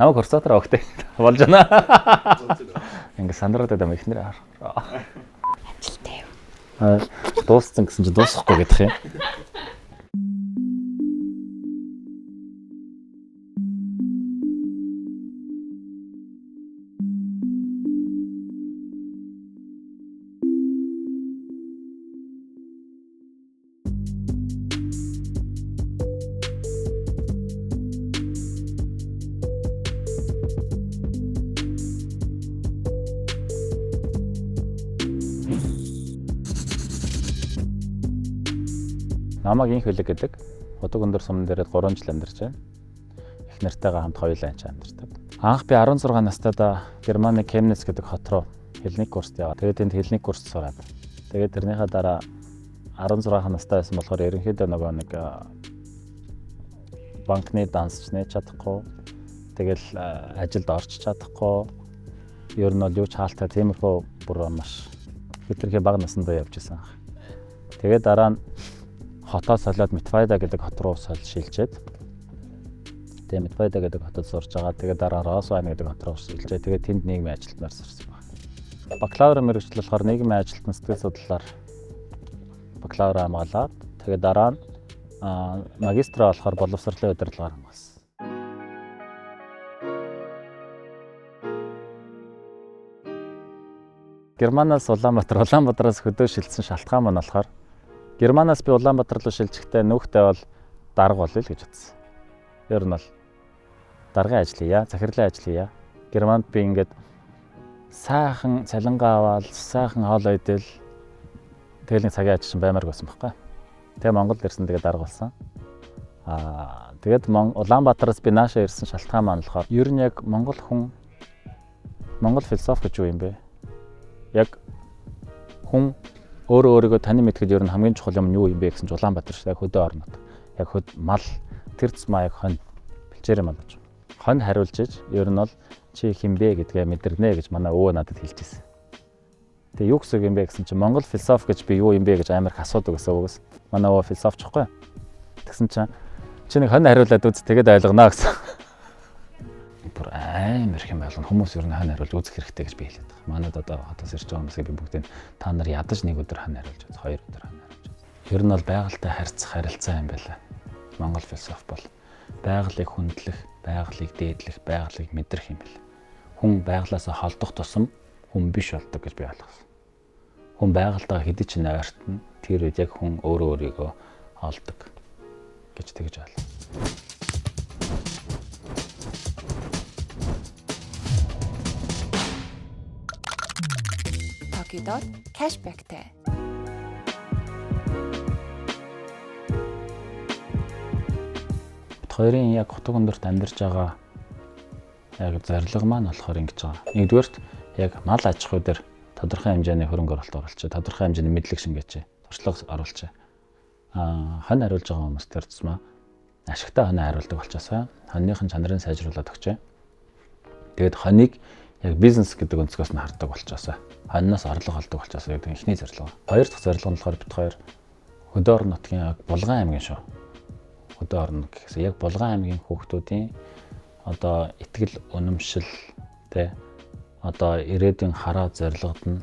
Намайг хурцаатар өгтэй болж байна. Ингээ сандраад байгаа юм ихнэр хар. Амжилттай юу. Дууссан гэсэн чинь дуусахгүй гэдэг юм. Намайг инх хөлөг гэдэг. Удаг өндөр суман дээрээ 3 жил амьдарч байна. Их нартайгаа хамт хоёулаа анч амьдардаг. Анх би 16 настайдаа Германы Chemnitz гэдэг хот руу хэлний курст яваа. Тэгээд тэнд хэлний курс сураад. Тэгээд тэрнийхээ дараа 16 настай байсан болохоор ерөнхийдөө нөгөө нэг банкны дансч нээж чадахгүй. Тэгэл ажилд орч чадахгүй. Ер нь бол юу ч хаалттай тиймэрхүү бүр маш хэтэрхий бага насндаа явж исэн. Тэгээд дараа нь хотоос солиод Митвайда гэдэг хот руу шилжээд тэгээд Митвайда гэдэг хотод сурж байгаа. Тэгээд дараа Росвайн гэдэг хот руу шилжээ. Тэгээд тэнд нийгмийн ажилтнаар сурсан байна. Бакалаврын мэргэжил болохоор нийгмийн ажилтны сэтгэл судлалаар бакалавр хамгаалаад тэгээд дараа нь магистраа болохоор боловсролын удирдлагаар хамгаалсан. Германаас Улаанбаатараас хөдөө шилжсэн шалтгаан маань болохоор Германаас би Улаанбаатар руу шилжихдээ нөхдөд бол дарга болъё л гэж бодсон. Ер нь бол даргын ажил хийя, захирлын ажил хийя. Германд би ингээд сайхан цалингаа аваад, сайхан хоол идэл тэгэл нэг цагийн ажил баймаар байсан байхгүй. Тэгээ Монголд ирсэн тэгээ дарга болсон. Тэгээд Улаанбаатараас би наашаа ирсэн шалтгаан маань болохоор ер нь яг Монгол философи гэж юу юм бэ? Яг хүн өөрийгөө тань мэдхэд ер нь хамгийн чухал юм нь юу юм бэ гэсэн чинь Улаанбаатар шиг хөдөө орнод. Яг мал тэр цмаа яг хонь бэлчээр юм болж. Хонь хариулж иж ер нь бол чи хинбэ гэдгээ мэдэрнэ гэж манай өвөө надад хэлж ирсэн. Тэгээ юу гэсэн юм бэ гэсэн чинь Монгол философи гэж би юу юм бэ гэж амар их асуудаг гэсэн үгээс. Манай өвөө философчхгүй. Тэгсэн чинь чи нэг хонь хариулаад үз тэгээд ойлгоно гэсэн. Бүр амар их юм болгоно. Хүмүүс ер нь хань хариулж үзэх хэрэгтэй гэж би хэлээд байгаа. Манайд одоо хотоос ирж байгаа хүмүүсийг би бүгдийг та нар ядаж нэг өдөр хань хариулж байгаа, хоёр өдөр хань хариулж байгаа. Ер нь бол байгальтай харьцах харилцаа юм байна. Монгол философи бол байгалыг хүндлэх, байгалыг дээдлэх, байгалыг мэдрэх юм байна. Хүн байгалаасаа холдох тусам хүн биш болдог гэж би ойлгосон. Хүн байгальтайгаа хэдий ч ойртно, тэр үед яг хүн өөрийгөө олдог гэж тэгж ойлгосон. Tokyo-dot cashbackтэй. Хоёрын яг утга өндөрт амьдарч байгаа яг зорилго маань болохоор ингэж байгаа. Нэгдүгээрт яг мал аж ахуй дээр тодорхой хэмжээний хөрөнгө оруулалт оруулж, тодорхой хэмжээний мэдлэг шингээч, туршлага оруулж. Хонь хариулж байгаа хүмүүс төр цэсмээ ашигтай хонь хариулдаг болчихсоо. Хоньныхын чанарыг сайжруулад өгчээ. Тэгээд хоньыг яг бизнес гэдэг өнцгөөс нь хардаг болчихсоо. Хоньноос орлого олдог болчихсоо гэдэг ихний зорилго. Хоёр дахь зорилго нь болохоор бид хоёр хөдөө орон нутгийн яг Булган аймгийн шүү. Хөдөө орон гэсэн яг Булган аймгийн хүүхдүүдийн одоо итгэл үнэмшил тэ одоо ирээдүйн хараа зорилгод нь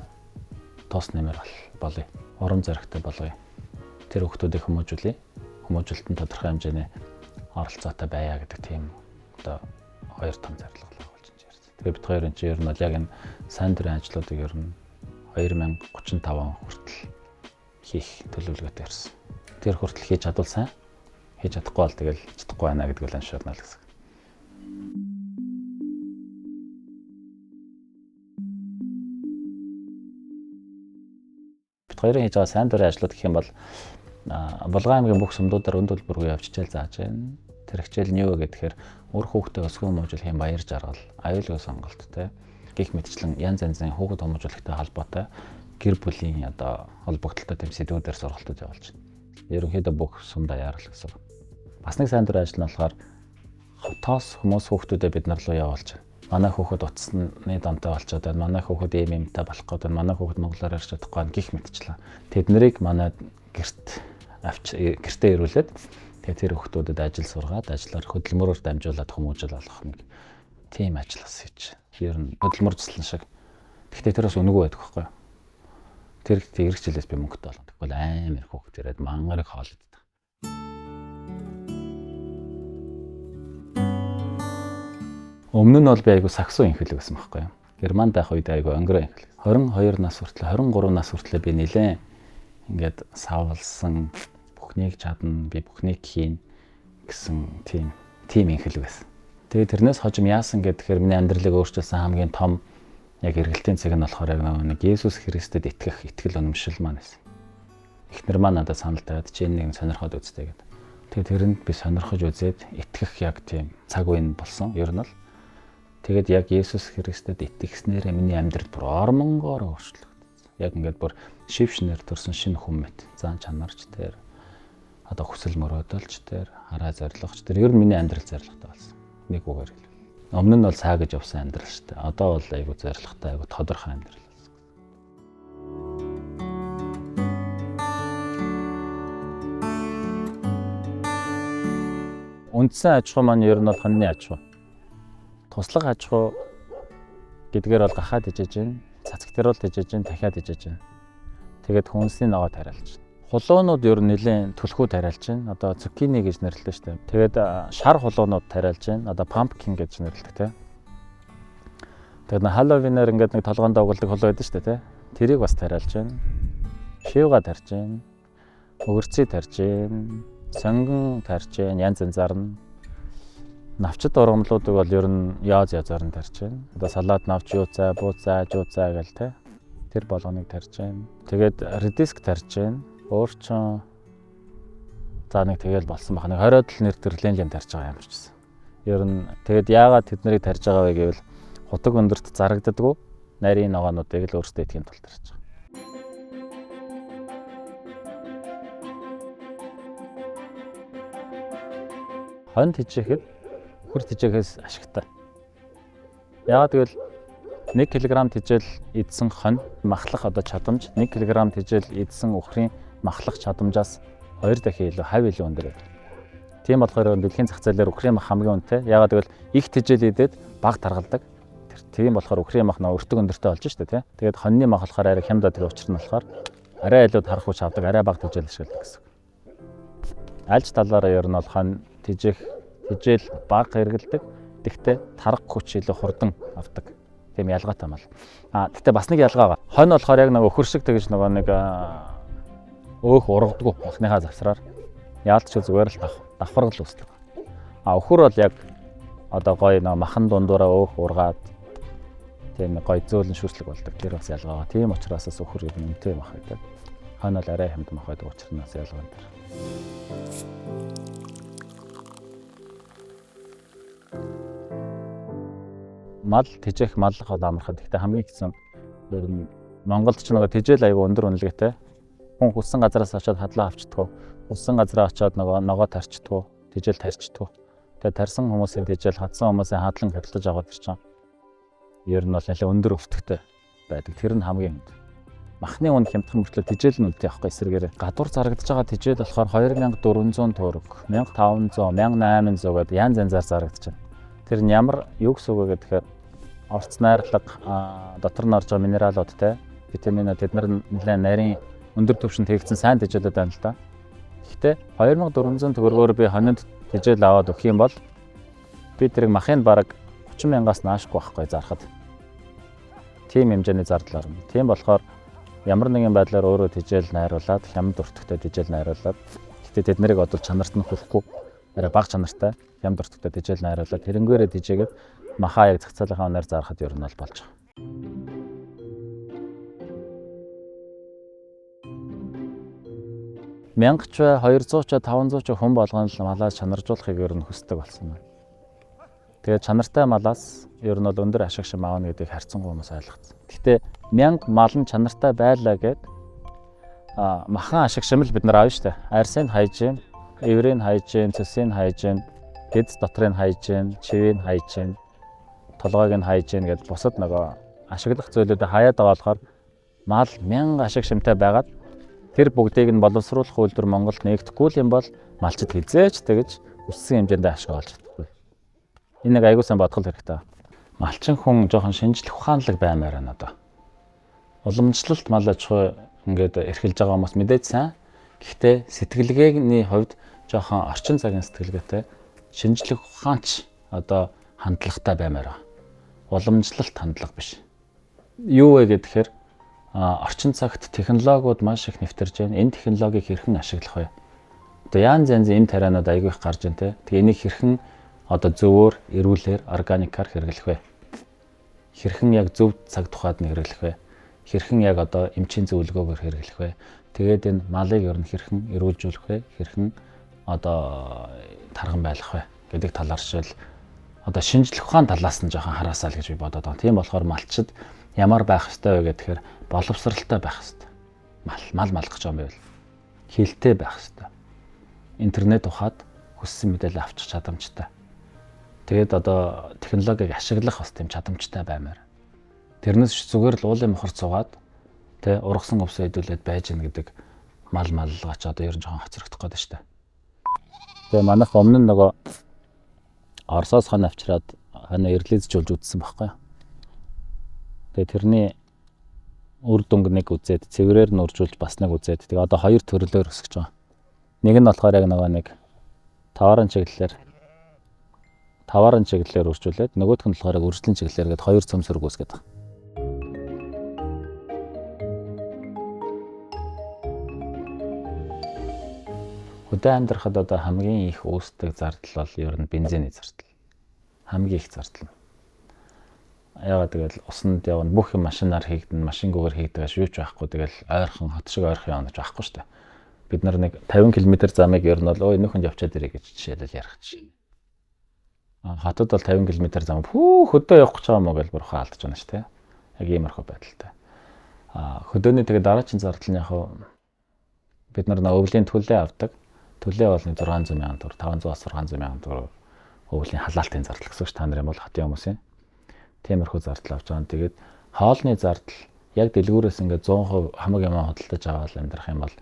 тос нэмэр болъё. Урам зоригтой болгоё. Тэр хүүхдүүдийг хүмүүжүүлье. Хүмүүжүүлэлт нь тодорхой хэмжээний оролцоотой байя гэдэг тийм одоо хоёр том зорилго болж байна. Тэгээ бид хоёр энэ ер нь бол яг энэ сайн дурын ажлуудыг ер нь 2035 хүртэл хийх төлөвлөгөөтэй ирсэн. Тэр хүртэл хийж чадвал сайн, хийж чадахгүй бол тэгэл чадахгүй байна гэдэг л аншаарна л гэсэн. Бид хоёрын хийж байгаа сайн дурын ажлууд гэх юм бол Булган аймгийн бүх сумдуудаар өнд төлбөргүй явж хичээл зааж байна. Тэр хичээл нь юу гэхээр үр хүүхдээ өсгөн хүмүүжүүлэх юм баяр жаргал, аюулгүй сонголт те гих мэтчлэн янз янзын хүүхэд хүмүүжүүлэхтэй холбоотой гэр бүлийн одоо холбогдлолтой тэм сэдвүүдээр сургалтууд явуулж байна. Ерөнхийдөө бүх сум даяар л гэсэн. Бас нэг сайн дурын ажил нь болохоор хотоос хүмүүс хүүхдүүдээ бид нар руу явуулж байна. Манай хүүхэд утасны донтой болчиход байна. Манай хүүхэд эмэмтэй болох гээд байна. Манай хүүхэд монголоор ярьж чадахгүй байна гих мэтчлэн. Тэднийг манай гэртээ ирүүлээд тэгээ тэр хүүхдүүдэд ажил сургаад ажлаар хөдөлмөрөөр дамжуулаад хүмүүжил олох нэг Тийм ажил бас хийж. Ер нь хөдөлмөрчлэн шиг. Гэхдээ тэр бас үнэгүй байдаг байхгүй юу? Тэр эргэж жилээс би мөнгөтэй болно. Тэгвэл амар хөөхт ирээд мангарыг хоолддог. Өмнө нь бол би айгу саксо инхэлэг байсан байхгүй юу? Германд байх үед айгу онгороо инхэлэг. 22 нас хүртэл 23 нас хүртэл би нэлээд ингээд савлсан бүхнийг чадна, би бүхнийг хийн гэсэн тийм инхэлэг байсан. Тэгээд тэрнээс хожим яасан гэхээр миний амьдралыг өөрчилсөн хамгийн том яг эргэлтийн цэг нь болохоор яг нэг Есүс Христэд итгэх итгэл үнэмшил маань байсан. Эхнэр маань надад санал тавиад чи энэ нэг сонирхоод үзтээ гэдэг. Тэгээд тэрэнд би сонирхож үзээд итгэх яг тийм цаг үе болсон. Ер нь л тэгээд яг Есүс Христэд итгэснээрээ миний амьдрал бүр ормонгоор өөрчлөгдсөн. Яг ингээд бүр шив шинээр төрсэн шинэ хүн мэт. Зан чанарч тэр одоо хүсэл мөрөөдөлч тэр хараа зоригч тэр ер нь миний амьдрал зоригтой болсон. Нэг үгээр хэл. Өмнө нь бол цаагаж явсан амьдрал шүү дээ. Одоо бол айгу зоригтой, айгу тодорхой амьдрал болсон. Үндсэн аж ахуй маань ер нь бол хоньны аж ахуй. Туслах аж ахуй гэдгээр бол гахаад ижиж гин, цацагтруулд ижиж гин, дахиад ижиж гин. Тэгээд хүнсний ногоо тариалж гин. Хулуунууд ер нь нэлийн түлхүү тариалж байна. Одоо цукини гэж нэрлэдэг шүү дээ. Тэгээд шар хулуунууд тариалж байна. Одоо pumpkin гэж нэрлэдэг тийм. Тэгээд Halloween-аар ингээд нэг толгоонд угладаг хулуу байдаг шүү дээ тийм. Тэрийг бас тариалж байна. Шивга тарьж байна. Өгөрцөө тарьж байна. Сонгон тарьж байна. Янз янзаар нь. Навчид ургамлуудыг бол ер нь язаар нь тарьж байна. Одоо салаад навч юуцаа, бууцаа, жууцаа гэл тийм. Тэр болгоныг тарьж байна. Тэгээд редиск тарьж байна. Өөрчн за нэг тэгэл болсон баг. Нэг 20-д нэр төрлийн юм тарьж байгаа юм чижсэн. Ер нь тэгэд яагаад тэднийг тарьж байгаа вэ гэвэл хутаг өндөрт зарагддаггүй нарийн ногоонуудыг л өөрсдөө идэхин тулд тарьж байгаа. Хон тижээхэд хөр тижээгээс ашигтай. Яагаад гэвэл 1 кг тижэл идсэн хон махлах одоо чадамж 1 кг тижэл идсэн үхрийн махлах чадамжаас 2 дахин илүү хав илүү өндөр байдаг. Тийм болохоор дэлхийн зах зээлээр үхрийн мах хамгийн үнэтэй. Яагаад гэвэл их тижэл идээд бага таргалдаг. Тийм болохоор үхрийн мах нөө өртөг өндөртэй болж штэ тий. Тэгээд хоньны мах болохоор арай хямдаа тэр учир нь болохоор арай илүү тарах хүч авдаг, арай бага тижэл ашигладаг гэсэн. Альж талаараа ер нь бол хон тижэл бага хэрэгэлдэг. Гэхдээ тарах хүч илүү хурдан авдаг. Тийм ялгаатай мал. Гэхдээ бас нэг ялгаа байгаа. Хонь болохоор яг нэг өхөр шиг тэгж нөгөө нэг өөх ургадгүй махныхаа завсраар яалтч зүгээр л давхаргал үүсдэг. Өхөр бол яг одоо гоё нэг махан дундуура өөх ургаад тийм гоё зөөлөн шүүслэг болдог. Тэр бас ялгаа. Тийм учраас өхөр ер нь үнэтэй мах байдаг. Хонь бол арай хямд мах байдаг учраас ялгаа энэ. Мал тижээх маллах бол амархан. Гэхдээ хамгийн хэцүү ер нь Монголд ч нэг тижэл аяга өндөр үнэлгээтэй. Хүн хүссэн газараас очиод хадлаа авчдаггүй. Хүссэн газараа очиод ногоо тарчдаггүй. Тижэл тарчдаггүй. Тэгээд тарсан хүмүүсийн тижэл хатсан хүмүүсийн хадлан хадгалж аваад ирчихсан. Ер нь бол нэлээд өндөр өвтгтэй байдаг. Тэр нь хамгийн хүнд. Махны үн хямдхан мөртлөө тижэл нь үлдээ явахгүй эсрэгээр. Гадуур зарагдаж байгаа тижэл болохоор 2400 төгрөг, 1500, 1800 гэдэг янз янзаар зарагдаж байна. Тэр нь ямар юу гэсэн үг вэ гэхээр орц найрлага, дотор нь орж байгаа минералуудтай витаминууд тэд нар нэлээд нарийн өндөр түвшинд хийгдсэн сайн тижээлүүд байна л да. Гэхдээ 2400 төгрөгөөр би хонинд тижээл аваад өгөх юм бол би тэрийг махын бараг 30,000-аас наашгүй байхгүй зарахад. Тийм хэмжээний зардал орно. Тийм болохоор ямар нэгэн байдлаар өөрөө тижээл найруулад, хямд өртөгтэй тижээл найруулад. Гэхдээ тэд нарыг одоо чанарт нь хүрэхгүй арай бага чанартай хямд өртөгтэй тижээл найруулад тэрнгээрээ тижээгээд махаа яг зах зээлийн үнээр зарахад ер нь бол болж байгаа. Мянгач 200 500 хүн болгоно л малаа чанаржуулахыг ер нь хүсдэг болсон байна. Тэгээд чанартай малаас ер нь бол өндөр ашиг шим аавна гэдгийг харьцангуй хүмүүс ойлгоцсон. Гэхдээ 1000 мал нь чанартай байлаа гэд махан ашиг шим л бид нар аавна штэ. Арсын хайж гин, эврийн хайж гин, цэсийн хайж гин, дэд дотрын хайж гин, чивийн хайж гин, толгойг нь хайж гин гэд бусад нөгөө ашиглах зүйлүүдэд хаяад байгаа болохоор мал 1000 ашиг шимтэй байгаад тэр бүгдийг нь боловсруулах үйлдвэр Монголд нэгдэхгүй юм бол малчид хизээч тэгж өссөн хэмжээндээ ашиг олж чадахгүй. Энэ нэг аягүй сайн бодгол хэрэгтэй. малчин хүн жоохон шинжлэх ухаанлаг баймаар байна одоо. Уламжлалт мал аж ахуй ингээд эрхэлж байгаа хүмүүс мэдээж сайн. Гэхдээ сэтгэлгээний хувьд жоохон орчин цагийн сэтгэлгээтэй шинжлэх ухаанч одоо хандлагатай баймаар байна. Уламжлалт хандлага биш. Юу вэ гэхээр орчин цагт технологиуд маш их нэвтэрж байна. Энэ технологиг хэрхэн ашиглах вэ? Одоо янз янзын эм тарианууд айгүй их гарч байна те. Тэгээ энийг хэрхэн одоо зөвөр, эрүүлэр, органикаар хэрэглэх вэ? Хэрхэн яг зөв цаг тухайд нь хэрэглэх вэ? Хэрхэн яг одоо эмчийн зөвлөгөөгөөр хэрэглэх вэ? Тэгээд энэ малыг ер нь хэрхэн эрүүлжүүлэх вэ? Хэрхэн одоо тарган байлгах вэ гэдэг талаар шил одоо шинжлэх ухаан талаас нь жоохон хараасаа л гэж би бодоод байна. Тийм болохоор малчид ямар байх ёстой вэ гэхээр боловсралтай байх ёстой. Мал малгах гэж байгаа юм байвал хилтэй байх ёстой. Интернет ухаад хүссэн мэдээлэл авчих чадамжтай. Тэгээд одоо технологиг ашиглах бас тийм чадамжтай баймаар. Тэрнээс зүгээр л уулын мохор цугаад тэ ургасан өвсөө хөдөлөөд байж гин гэдэг малгаач одоо ер нь жоохон хоцрогдох гээд штэ. Тэгээ манайх өмнө нь нөгөө Оросоос хан авчираад хана релизжүүлж үтсэн байхгүй. Тэгээ тэрний үр дүнг нэг үзээд цэврээр нь уржуулж бас нэг үзээд тэгээ одоо хоёр төрлөөр өсгөж байгаа. Нэг нь болохоор яг нөгөө нэг тавааран чиглэлээр үржүүлээд нөгөөх нь болохоор үржлийн чиглэлээр гээд хоёр цөмсөрөг үүсгээд байгаа. Хөдөө амьдрахад одоо хамгийн их үүсдэг зардал бол ер нь бензиний зардал. Хамгийн их зардал. Яагаад тэгэл усанд явна бүх юм машинаар хийгдэн, машингүйгээр хийгдэг аш юу ч байхгүй тэгэл ойрхон хот шиг ойрхон явна гэж байхгүй шүү дээ. Бид нар нэг 50 км замыг ер нь бол ой нөхөнд явчаад ирээ гэж жишээлбэл ярих чинь. Хотод бол 50 км зам хөдөө явах гэж байгаа мó гэж бурхан алдаж байна шүү дээ. Яг иймэрхүү байдалтай. Хөдөөний тэгээ дараагийн зардал нь яг бид нар өвлийн төлөө авдаг. Төлөө бол 600 сая төгрөг, 500-аас 600 сая төгрөг өвлийн халаалтын зардал гэсэн чинь та нарын бол хотын хүмүүс юм. Тиймэрхүү зардал авч байгаа. Тэгээд хоолны зардал яг дэлгүүрээс ингээд 100% хамаг юм хөдөлж аваад амьдрах юм бол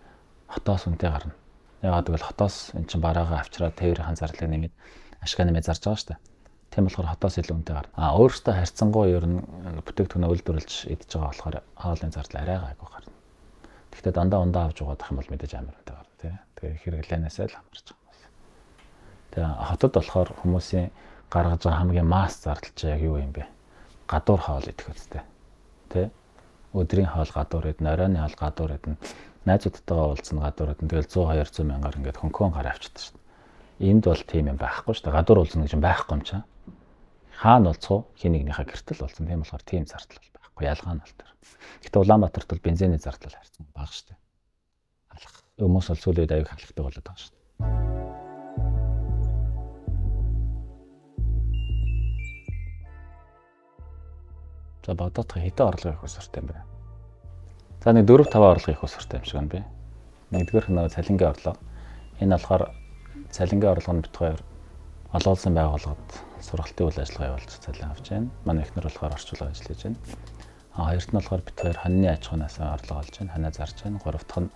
хотоос үнэтэй гарна. Ягаад гэвэл хотоос эн чинь бараагаа авчираад тээврийн зарлыг нэмээд ашгаа нэмээд зарж байгаа шүү дээ. Тийм болохоор хотоос илүү үнэтэй гарна. Өөрөөсөө харьцангуй ер нь бүтээгдэхүүнээ үйлдвэрлэж идж байгаа болохоор хоолны зардал арайгаа айгүй гарна. Гэхдээ дандаа авч угаадах юм бол мэдээж амар үнэтэй гарна тий. Тэгээ хэрэглэнээс л хамаарч байгаа юм. Тэгээ хотод болохоор хүмүүсийн гаргаж байгаа хамгийн масс зардал чи яг юу юм бэ? Гадуур хоол идэх үстэй. Тэ? Өдрийн хоол гадуур идэх, оройн хоол гадуур идэх. Найзуудтайгаа уулзсан гадуур идэх. Тэгэл 100-200 мянгаар ингээд хөнхөн гараа авчдаг шүү дээ. Энд бол тийм юм байхгүй шүү дээ. Гадуур уулзна гэж юм байхгүй юм чаа. Хаана болцоо хин нэгнийхээ гэртэл болсон. Тийм болохоор тийм зардал байхгүй. Ялгаа нь бол тэр. Гэтэ Улаанбаатарт бол бензиний зардал харьцан бага шүү дээ. Алах. Хүмүүс бол сүүлийн үед аяг халахтай болоод байгаа шүү дээ. За Багдадд хэдэн орлого их усуртай юм бэ? За нэг 4-5 орлого их усуртай юм шиг байна би. Нэгдүгээр нь цалингийн орлого. Энэ болохоор цалингийн орлого нь битгаар олон улсын байгууллагад сургалтын үйл ажиллагаа явуулж цалин авч байна. Манай эхнэр болохоор орчуулга ажиллаж байна. Хоёрт нь болохоор битгаар хоньны аж ахуйнаас орлого олж байна. Ханаа зарж байна. Гуравт нь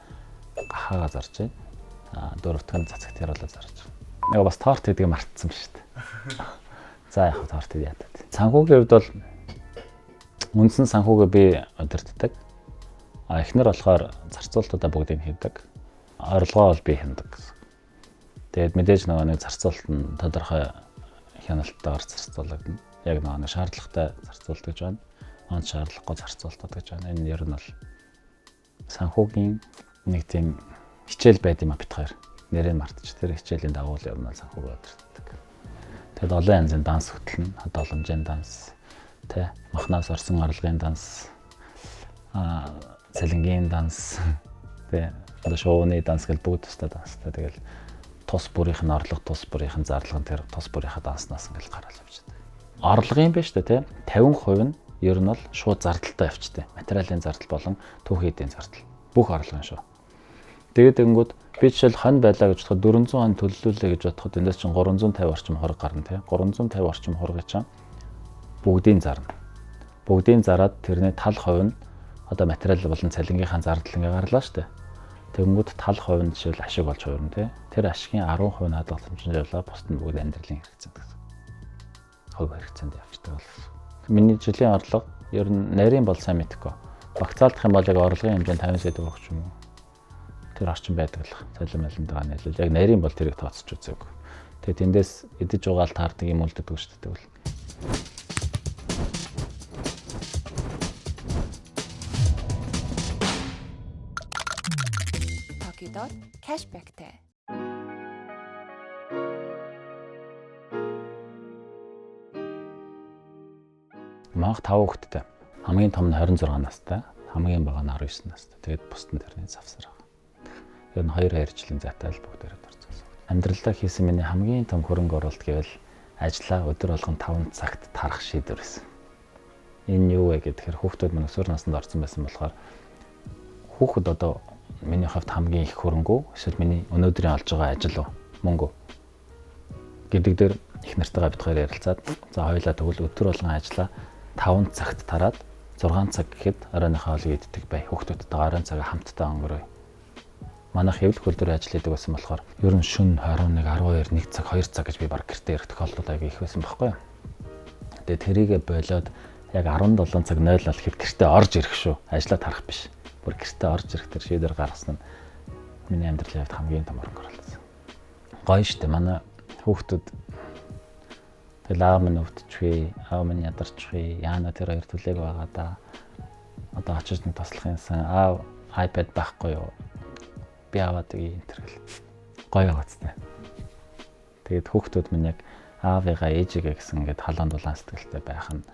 гахаага зарж байна. Дөрөвт нь цацагт яруулаад зарж байна. Яг бас торт хийдэг мартсан шүү дээ. За яг торт хийе ядаад. Санхүүгийн хувьд бол үндсэн санхүүгээ би удирддаг. Эхнэр болохоор зарцуулалтуудаа бүгдийг хийдэг. Орлогоо бол би хяндаг гэсэн. Тэгээд мэдээж нэг зарцуулалт нь тодорхой хяналтайгаар зарцуулагдана. Яг нэг шаардлагатай зарцуулалт гэж байна. Онд шаардлагагүй зарцуулалтууд гэж байна. Энэ ер нь бол санхүүгийн нэг тийм хичээл байд юм а бит хоёр. Нэрээ мартчих. Тэр хичээлийн дагуу ер нь санхүүгээ удирддаг. Тэгээд олон янзын данс хөтлөн, хадгаламжийн данс, тэ махнаас орсон орлогын данс, цалингийн данс, тэ шоуны данс гэл бүгд тустай данстай. Тэгэл тус бүрийнх нь орлого, тус бүрийнх нь зарлага тэр тус бүрийнхаа данснаас ингээл гараал явчихдаг. Орлого юм биш үү те? 50% нь ер нь бол шууд зардалтай явчихдээ. Материалын зардал болон түүхий эдийн зардал. Бүх орлого шүү. Тэгээд ингэнгүүт би жишээл хонь байлаа гэж бодоход 400 хонь төлөлүүлээ гэж бодоход эндээс чинь 350 орчим хорог гарна те. 350 орчим хорог чинь бүгдийн зарна. Бүгдийн зараад тэрний тал хувь нь одоо материал болон цалингийнхаа зардал ингээ гарлаа штэ. Тэгэнгүүт тал хувь нь жишээл ашиг болж хувирна тий. Тэр ашигын 10% нь хадгаламжтай явлаа. Бусд нь бүгд амьдралын хэрэгцээнд гэсэн. Хувь хэрэгцээнд явчихдаг бол. Миний жилийн орлого ер нь нарийн бол сайн мэдэхгүй. Багцаалдах юм бол яг орлогын хэмжээ 50 сая төгрөг ч юм уу. Тэр орчин байдаг л цалин малинтайгаа нийлэл. Яг нарийн бол тэрийг тооцож үзээгүй. Тэгээ тэндээс идэж угаал таардаг юм үлддэг шүү дээ тэгвэл. Tokyo-dot cashbackтэй. Манайх 5 хүүхэдтэй. Хамгийн том нь 26 настай, хамгийн бага нь 19 настай. Тэгээд бусд нь тэрний завсар байгаа. Ер нь 2 жилийн зайтай л бүгдээрээ орцсон. Амьдралдаа хийсэн миний хамгийн том хөрөнгө оруулалт гэвэл ажлаа өдөр болгон 5 цагт тарах шийдвэр байсан. Энэ юу вэ гэхээр хүүхдүүд мань өсвөр наснд орсон байсан болохоор хүүхэд одоо миний хувьд хамгийн их хөрөнгө эсвэл миний өнөөдрийн олж байгаа ажил уу мөнгө гэдэг дээр их нартайгаа бид хоёр ярилцаад за хоёулаа тэгвэл өдөр болгон ажлаа 5 цагт тараад 6 цаг гэхэд оройныхоо хоолыг иддэг бай. Хүүхдүүдтэйгээ оройн цагаа хамтдаа өнгөрөөе. Манайх хэвлэх хөлдөр ажил хийдэг байсан болохоор ер нь шөнө 11, 12, 1 цаг, 2 цаг гэж би баг гэртээ ирэх тохиолдол аяга их байсан байхгүй юу. Тэгээ тэрийгэ болоод яг 17 цаг 0 бол хэд гэртээ орж ирэх шүү. Ажлаа тарах биш. Бүр гэртээ орж ирэх тэр шийдвэр гаргасан нь миний амьдралын хувьд хамгийн том хөрөнгө оруулалт. Гоё штэ манай хүүхдүүд тэгэл аав минь өвдчихвээ, аав минь ядарчихвээ, яана тэр хоёр түлээг байгаа да. Одоо очиж нэг туслах юмсан аав iPad байхгүй юу? Би аваад ий энэ төр гэл. Гоё байгаацтай. Тэгээд хүүхдүүд минь яг аавыгаа ээжигээ гэсэн ингээд халуун дулаан сэтгэлтэй байх нь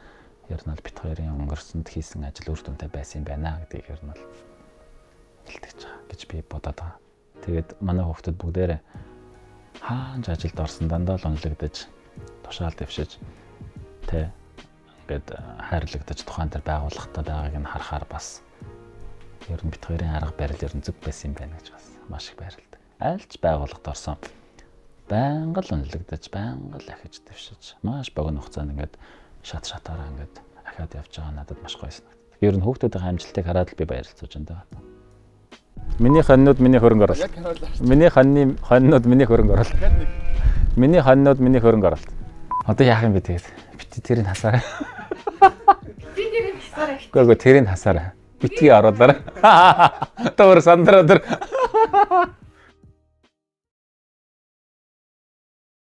ер нь бол бит хоёрын өнгөрсөнд хийсэн ажил үр дүнтэй байсан юм байна гэдгийг ер нь бол хэлтгэж байгаа гэж би бодоод байгаа. Тэгээд манай хүүхдүүд бүгдээрээ хаанч ажилд орсон дандаа л унлагдаж тушаал дэвшиж тэ ингээд хайрлагдаж тухайн дээр байгууллагатай байгааг нь харахаар бас ер нь бит хоёрын арга барил ер нь зүг байсан юм байна гэж бас маш их байралдаг. Айлч байгууллагад орсон байнга л унлагдаж байнга л ахиж дэвшиж маш богино хугацаанд ингээд шатаараа ингээд ахаад явж байгаа надад маш гоё санагдав. Ер нь хүүхдүүдийн амжилтыг хараад л би баярлцаж байна даа. Миний хоньнууд миний хөрөнгө оруулалт. Миний хоньнууд миний хөрөнгө оруулалт. Миний хоньнууд миний хөрөнгө оруулалт. Одоо яах юм бэ тэгээд? Бити тэрийг хасаарай. Би тэрийг хасаарай. Үгүй тэрийг хасаарай. Битгий оруулаарай. Одоо өөр сандраа тэр